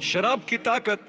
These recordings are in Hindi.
शराब की ताकत।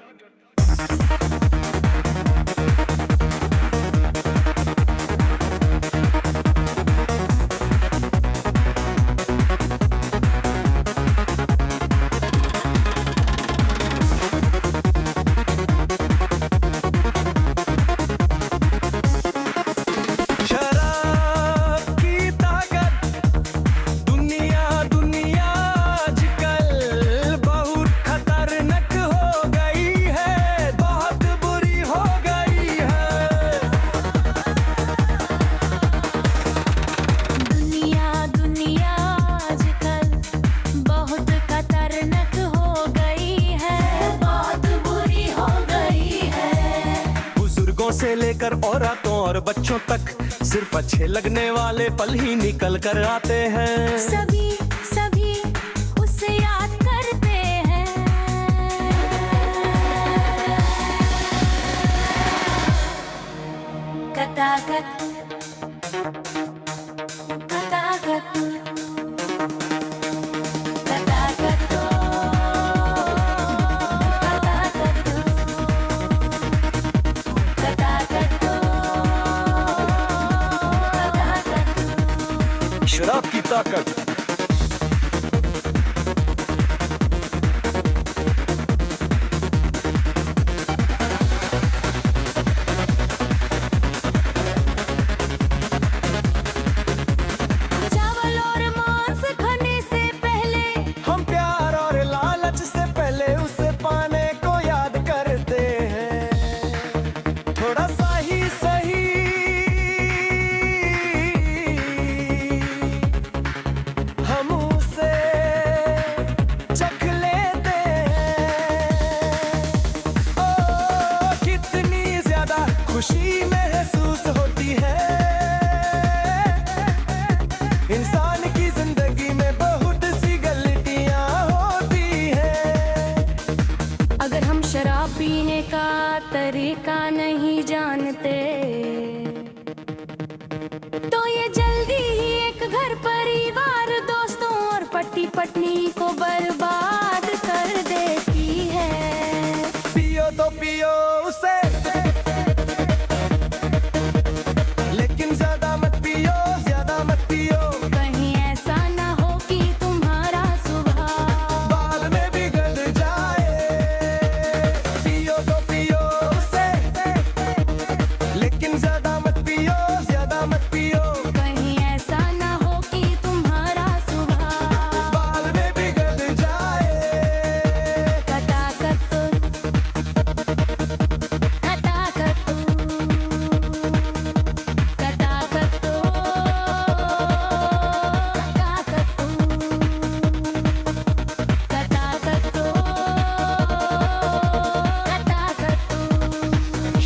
से लेकर औरतों और बच्चों तक सिर्फ अच्छे लगने वाले पल ही निकल कर आते हैं। सभी सभी उसे याद करते हैं। कताकत कताकत शराब की ताकत। चावल और मांस खाने से पहले हम प्यार और लालच से पहले उसे पाने को याद करते हैं। थोड़ा सा ही सही हम उसे चख लेते हैं। ओ कितनी ज्यादा खुशी महसूस होती है। इंसान की जिंदगी में बहुत सी गलतियां होती है। अगर हम शराब पीने का तरीका नहीं जानते तो ये जल्दी ही एक घर परिवार दोस्तों और पति पत्नी को बर्बाद कर देती है। पियो तो पियो उसे, लेकिन ज्यादा मत पियो, ज्यादा मत पियो। कहीं ऐसा ना हो कि तुम्हारा स्वभाव बाद में बिगड़ जाए। पियो तो पियो उसे, लेकिन ज्यादा मत पियो, ज्यादा मत पियो। कहीं ऐसा ना हो कि तुम्हारा स्वभाव बाद में बिगड़ जाए। कताकत कताकत कताकत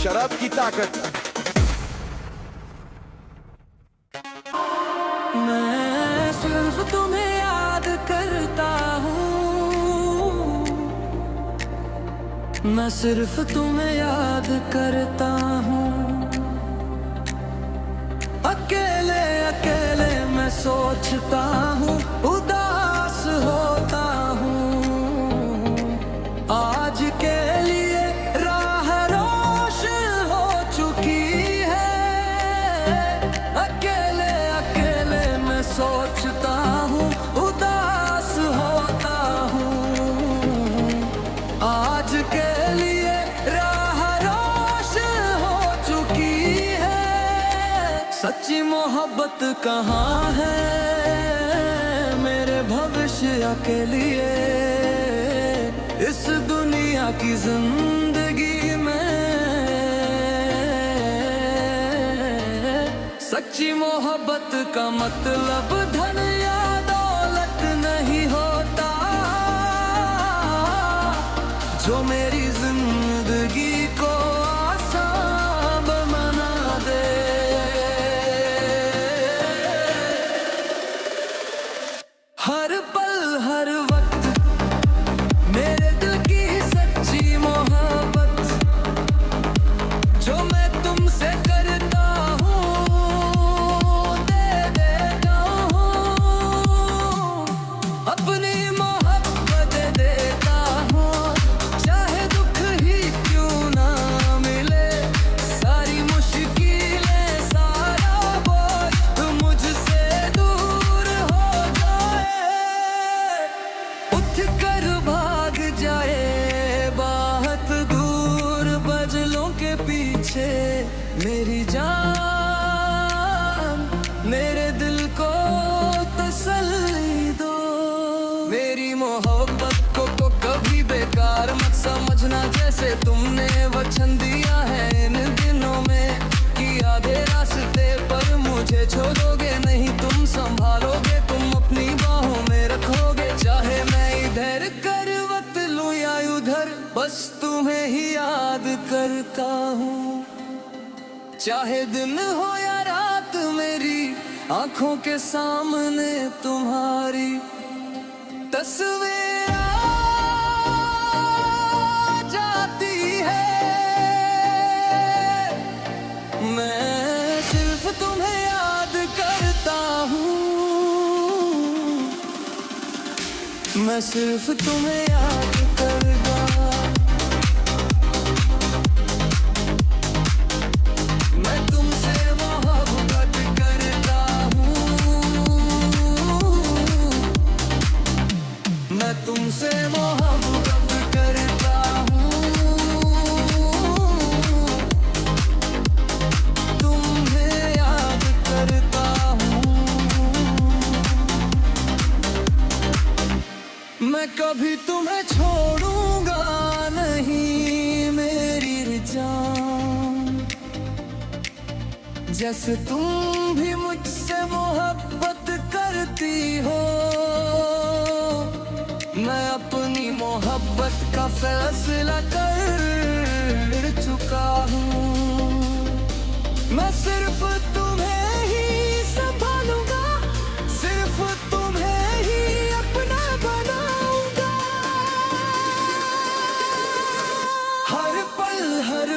शराब की ताकत। मैं सिर्फ तुम्हें याद करता हूँ, मैं सिर्फ तुम्हें याद करता हूँ। अकेले अकेले मैं सोचता हूँ, उदास होता हूँ। आज के लिए राह रोशन हो चुकी है। अकेले अकेले मैं सोचता हूँ, उदास होता हूँ। आज के लिए राह रोशन हो चुकी है। सच्ची मोहब्बत कहाँ है मेरे भविष्य के लिए। इस दुनिया की जिंदगी में सच्ची मोहब्बत का मतलब धन या दौलत नहीं होता। जो मेरी जिंदगी को आसान बनाए। मेरी जान मेरे दिल को तसल्ली दो, मेरी मोहब्बत को कभी बेकार मत समझना, जैसे तुमने वचन दिया है इन दिनों में कि आधे रास्ते पर मुझे छोड़ोगे नहीं, तुम संभालोगे, तुम अपनी बाहों में रखोगे, चाहे मैं इधर करवट लूं या उधर, बस तुम्हें ही याद करता हूँ। चाहे दिन हो या रात मेरी आंखों के सामने तुम्हारी तस्वीर आ जाती है, मैं सिर्फ तुम्हें याद करता हूँ, मैं सिर्फ तुम्हें याद करता, मैं तुमसे मोहब्बत करता हूँ, मैं तुमसे मोहब्बत करता हूँ, तुम्हें याद करता हूँ, मैं कभी तुम्हें छोड़ूंगा नहीं मेरी जान, जैसे तुम भी मुझसे मोहब्बत करती हो, मैं अपनी मोहब्बत का फैसला कर चुका हूँ, मैं सिर्फ तुम्हें ही संभालूंगा, सिर्फ तुम्हें ही अपना बनाऊंगा, हर पल हर